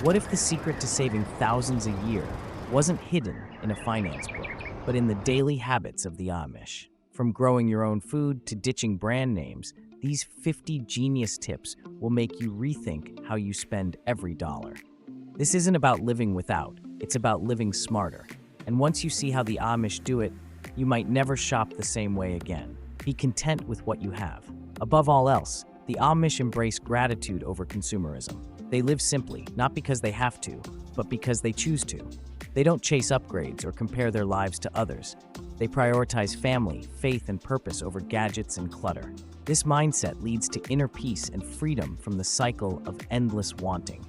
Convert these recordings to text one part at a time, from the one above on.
What if the secret to saving thousands a year wasn't hidden in a finance book, but in the daily habits of the Amish? From growing your own food to ditching brand names, these 50 genius tips will make you rethink how you spend every dollar. This isn't about living without, it's about living smarter. And once you see how the Amish do it, you might never shop the same way again. Be content with what you have. Above all else, the Amish embrace gratitude over consumerism. They live simply, not because they have to, but because they choose to. They don't chase upgrades or compare their lives to others. They prioritize family, faith, and purpose over gadgets and clutter. This mindset leads to inner peace and freedom from the cycle of endless wanting.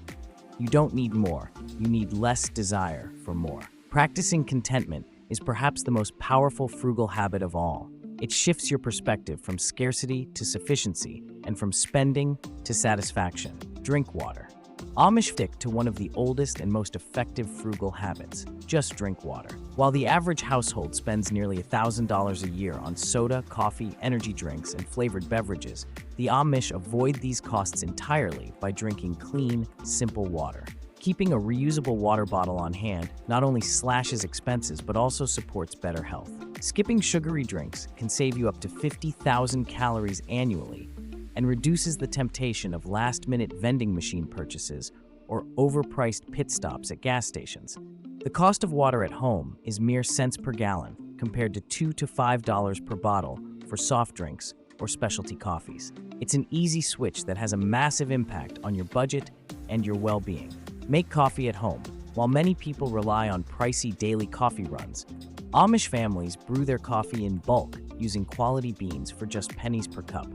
You don't need more, you need less desire for more. Practicing contentment is perhaps the most powerful frugal habit of all. It shifts your perspective from scarcity to sufficiency and from spending to satisfaction. Drink water. Amish stick to one of the oldest and most effective frugal habits: just drink water. While the average household spends nearly $1,000 a year on soda, coffee, energy drinks, and flavored beverages, the Amish avoid these costs entirely by drinking clean, simple water. Keeping a reusable water bottle on hand not only slashes expenses but also supports better health. Skipping sugary drinks can save you up to 50,000 calories annually and reduces the temptation of last-minute vending machine purchases or overpriced pit stops at gas stations. The cost of water at home is mere cents per gallon compared to $2 to $5 per bottle for soft drinks or specialty coffees. It's an easy switch that has a massive impact on your budget and your well-being. Make coffee at home. While many people rely on pricey daily coffee runs, Amish families brew their coffee in bulk using quality beans for just pennies per cup.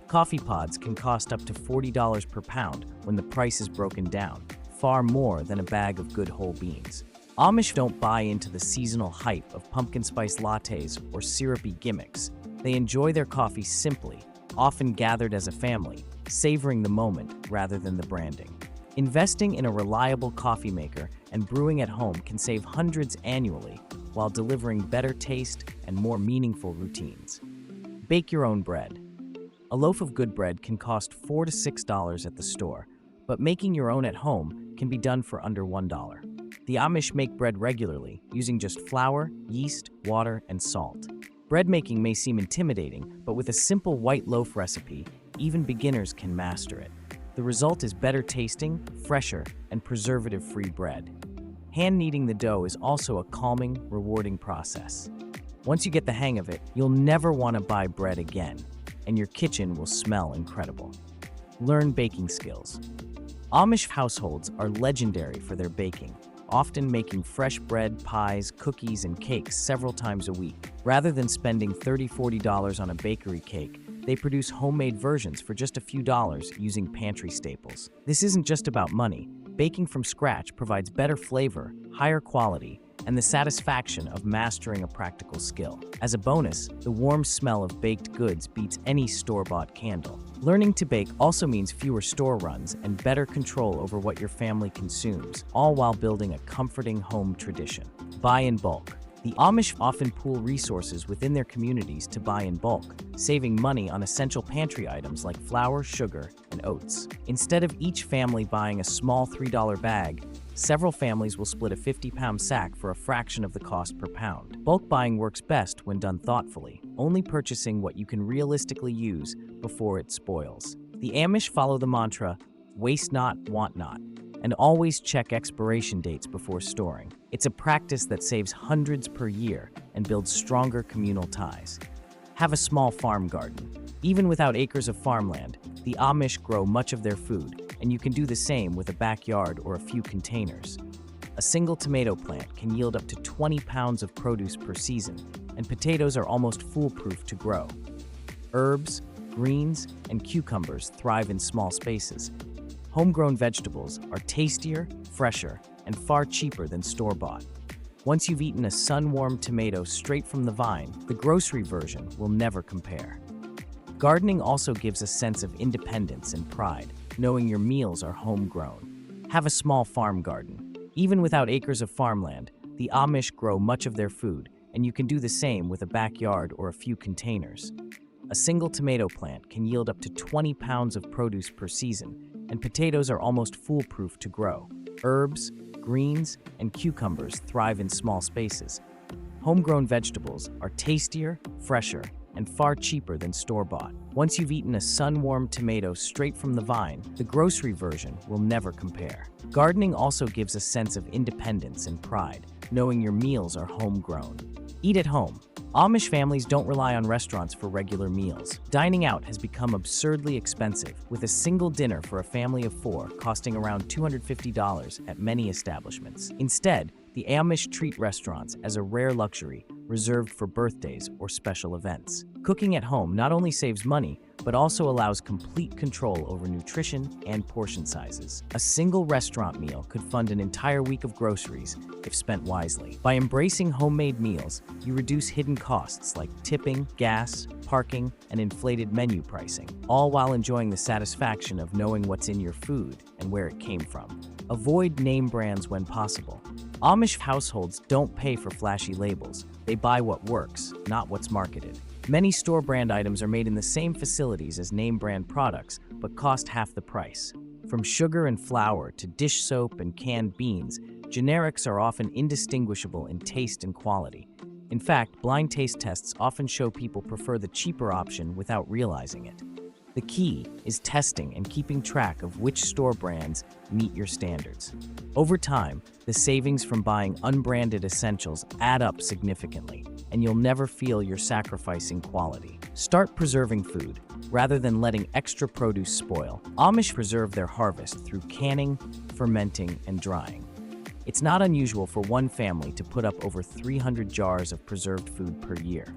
Coffee pods can cost up to $40 per pound when the price is broken down, far more than a bag of good whole beans. Amish don't buy into the seasonal hype of pumpkin spice lattes or syrupy gimmicks. They enjoy their coffee simply, often gathered as a family, savoring the moment rather than the branding. Investing in a reliable coffee maker and brewing at home can save hundreds annually while delivering better taste and more meaningful routines. Bake your own bread. A loaf of good bread can cost $4 to $6 at the store, but making your own at home can be done for under $1. The Amish make bread regularly, using just flour, yeast, water, and salt. Bread making may seem intimidating, but with a simple white loaf recipe, even beginners can master it. The result is better tasting, fresher, and preservative-free bread. Hand kneading the dough is also a calming, rewarding process. Once you get the hang of it, you'll never want to buy bread again, and your kitchen will smell incredible. Learn baking skills. Amish households are legendary for their baking, often making fresh bread, pies, cookies, and cakes several times a week. Rather than spending $30 to $40 on a bakery cake, they produce homemade versions for just a few dollars using pantry staples. This isn't just about money. Baking from scratch provides better flavor, higher quality, and the satisfaction of mastering a practical skill. As a bonus, the warm smell of baked goods beats any store-bought candle. Learning to bake also means fewer store runs and better control over what your family consumes, all while building a comforting home tradition. Buy in bulk. The Amish often pool resources within their communities to buy in bulk, saving money on essential pantry items like flour, sugar, and oats. Instead of each family buying a small $3 bag, several families will split a 50-pound sack for a fraction of the cost per pound. Bulk buying works best when done thoughtfully, only purchasing what you can realistically use before it spoils. The Amish follow the mantra, "Waste not, want not," and always check expiration dates before storing. It's a practice that saves hundreds per year and builds stronger communal ties. Have a small farm garden. Even without acres of farmland, the Amish grow much of their food, and you can do the same with a backyard or a few containers. A single tomato plant can yield up to 20 pounds of produce per season, and potatoes are almost foolproof to grow. Herbs, greens, and cucumbers thrive in small spaces. Homegrown vegetables are tastier, fresher, and far cheaper than store-bought. Once you've eaten a sun-warmed tomato straight from the vine, the grocery version will never compare. Gardening also gives a sense of independence and pride, knowing your meals are homegrown. Have a small farm garden. Even without acres of farmland, the Amish grow much of their food, and you can do the same with a backyard or a few containers. A single tomato plant can yield up to 20 pounds of produce per season, and potatoes are almost foolproof to grow. Herbs, greens, and cucumbers thrive in small spaces. Homegrown vegetables are tastier, fresher, and far cheaper than store-bought. Once you've eaten a sun-warmed tomato straight from the vine, the grocery version will never compare. Gardening also gives a sense of independence and pride, knowing your meals are homegrown. Eat at home. Amish families don't rely on restaurants for regular meals. Dining out has become absurdly expensive, with a single dinner for a family of 4 costing around $250 at many establishments. Instead, the Amish treat restaurants as a rare luxury reserved for birthdays or special events. Cooking at home not only saves money, but also allows complete control over nutrition and portion sizes. A single restaurant meal could fund an entire week of groceries if spent wisely. By embracing homemade meals, you reduce hidden costs like tipping, gas, parking, and inflated menu pricing, all while enjoying the satisfaction of knowing what's in your food and where it came from. Avoid name brands when possible. Amish households don't pay for flashy labels. They buy what works, not what's marketed. Many store brand items are made in the same facilities as name brand products, but cost half the price. From sugar and flour to dish soap and canned beans, generics are often indistinguishable in taste and quality. In fact, blind taste tests often show people prefer the cheaper option without realizing it. The key is testing and keeping track of which store brands meet your standards. Over time, the savings from buying unbranded essentials add up significantly, and you'll never feel you're sacrificing quality. Start preserving food, rather than letting extra produce spoil. Amish preserve their harvest through canning, fermenting, and drying. It's not unusual for one family to put up over 300 jars of preserved food per year.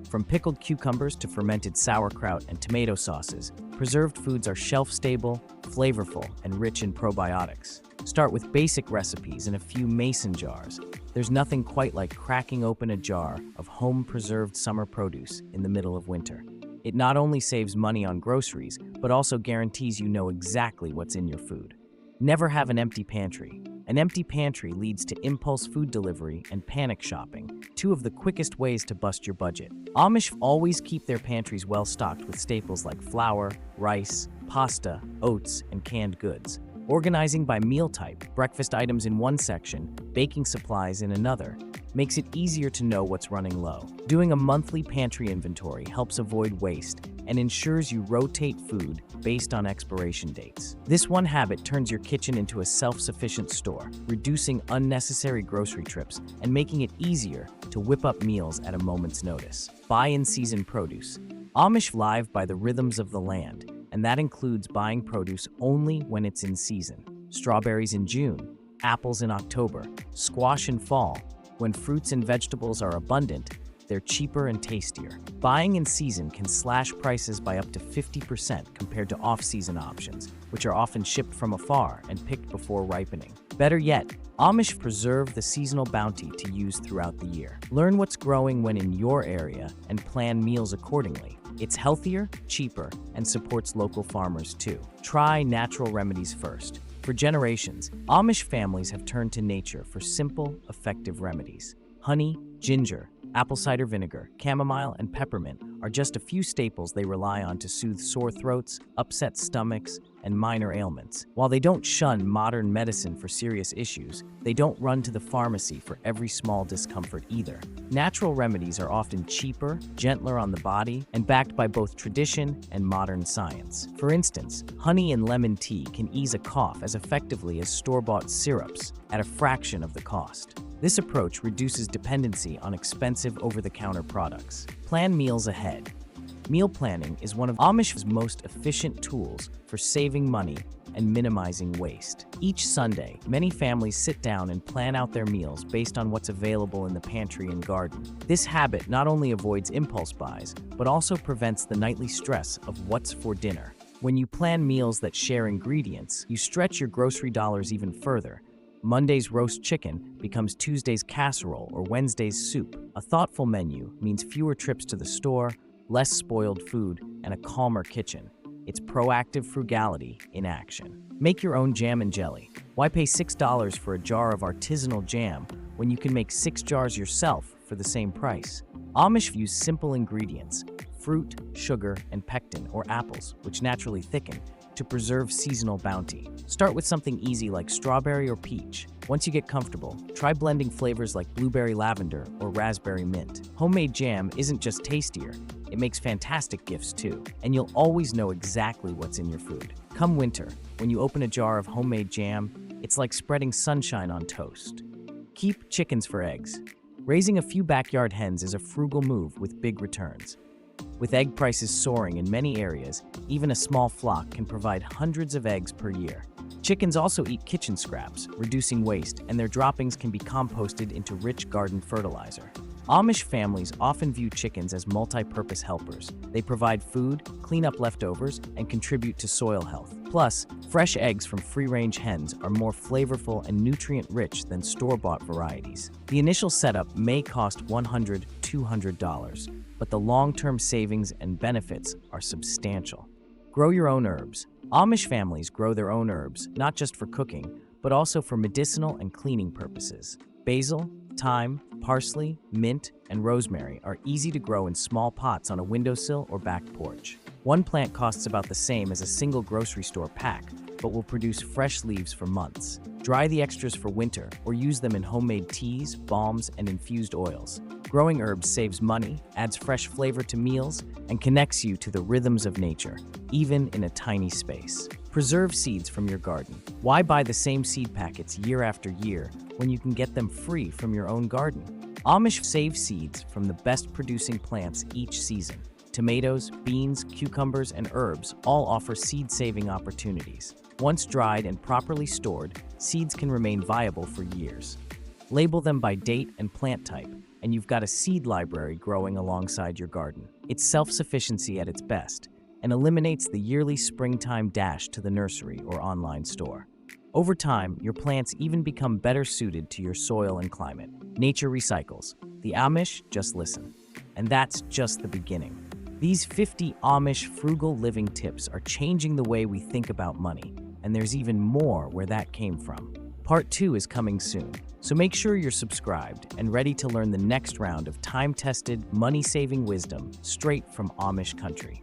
From pickled cucumbers to fermented sauerkraut and tomato sauces, preserved foods are shelf-stable, flavorful, and rich in probiotics. Start with basic recipes in a few mason jars. There's nothing quite like cracking open a jar of home-preserved summer produce in the middle of winter. It not only saves money on groceries, but also guarantees you know exactly what's in your food. Never have an empty pantry. An empty pantry leads to impulse food delivery and panic shopping, 2 of the quickest ways to bust your budget. Amish always keep their pantries well stocked with staples like flour, rice, pasta, oats, and canned goods. Organizing by meal type, breakfast items in one section, baking supplies in another, makes it easier to know what's running low. Doing a monthly pantry inventory helps avoid waste and ensures you rotate food based on expiration dates. This one habit turns your kitchen into a self-sufficient store, reducing unnecessary grocery trips and making it easier to whip up meals at a moment's notice. Buy in-season produce. Amish live by the rhythms of the land, and that includes buying produce only when it's in season. Strawberries in June, apples in October, squash in fall. When fruits and vegetables are abundant, they're cheaper and tastier. Buying in season can slash prices by up to 50% compared to off-season options, which are often shipped from afar and picked before ripening. Better yet, Amish preserve the seasonal bounty to use throughout the year. Learn what's growing when in your area and plan meals accordingly. It's healthier, cheaper, and supports local farmers too. Try natural remedies first. For generations, Amish families have turned to nature for simple, effective remedies. Honey, ginger, apple cider vinegar, chamomile, and peppermint are just a few staples they rely on to soothe sore throats, upset stomachs, and minor ailments. While they don't shun modern medicine for serious issues, they don't run to the pharmacy for every small discomfort either. Natural remedies are often cheaper, gentler on the body, and backed by both tradition and modern science. For instance, honey and lemon tea can ease a cough as effectively as store-bought syrups at a fraction of the cost. This approach reduces dependency on expensive over-the-counter products. Plan meals ahead. Meal planning is one of Amish's most efficient tools for saving money and minimizing waste. Each Sunday, many families sit down and plan out their meals based on what's available in the pantry and garden. This habit not only avoids impulse buys, but also prevents the nightly stress of what's for dinner. When you plan meals that share ingredients, you stretch your grocery dollars even further. Monday's roast chicken becomes Tuesday's casserole or Wednesday's soup. A thoughtful menu means fewer trips to the store, less spoiled food, and a calmer kitchen. It's proactive frugality in action. Make your own jam and jelly. Why pay $6 for a jar of artisanal jam when you can make 6 jars yourself for the same price? Amish use simple ingredients, fruit, sugar, and pectin, or apples, which naturally thicken, to preserve seasonal bounty. Start with something easy like strawberry or peach. Once you get comfortable, try blending flavors like blueberry lavender or raspberry mint. Homemade jam isn't just tastier, it makes fantastic gifts too, and you'll always know exactly what's in your food. Come winter, when you open a jar of homemade jam, it's like spreading sunshine on toast. Keep chickens for eggs. Raising a few backyard hens is a frugal move with big returns. With egg prices soaring in many areas, even a small flock can provide hundreds of eggs per year. Chickens also eat kitchen scraps, reducing waste, and their droppings can be composted into rich garden fertilizer. Amish families often view chickens as multi-purpose helpers. They provide food, clean up leftovers, and contribute to soil health. Plus, fresh eggs from free-range hens are more flavorful and nutrient-rich than store-bought varieties. The initial setup may cost $100 to $200, but the long-term savings and benefits are substantial. Grow your own herbs. Amish families grow their own herbs, not just for cooking, but also for medicinal and cleaning purposes. Basil, thyme, parsley, mint, and rosemary are easy to grow in small pots on a windowsill or back porch. One plant costs about the same as a single grocery store pack, but will produce fresh leaves for months. Dry the extras for winter or use them in homemade teas, balms, and infused oils. Growing herbs saves money, adds fresh flavor to meals, and connects you to the rhythms of nature, even in a tiny space. Preserve seeds from your garden. Why buy the same seed packets year after year when you can get them free from your own garden? Amish save seeds from the best producing plants each season. Tomatoes, beans, cucumbers, and herbs all offer seed-saving opportunities. Once dried and properly stored, seeds can remain viable for years. Label them by date and plant type, and you've got a seed library growing alongside your garden. It's self-sufficiency at its best, and eliminates the yearly springtime dash to the nursery or online store. Over time, your plants even become better suited to your soil and climate. Nature recycles. The Amish just listen. And that's just the beginning. These 50 Amish frugal living tips are changing the way we think about money, and there's even more where that came from. Part 2 is coming soon, so make sure you're subscribed and ready to learn the next round of time-tested, money-saving wisdom straight from Amish country.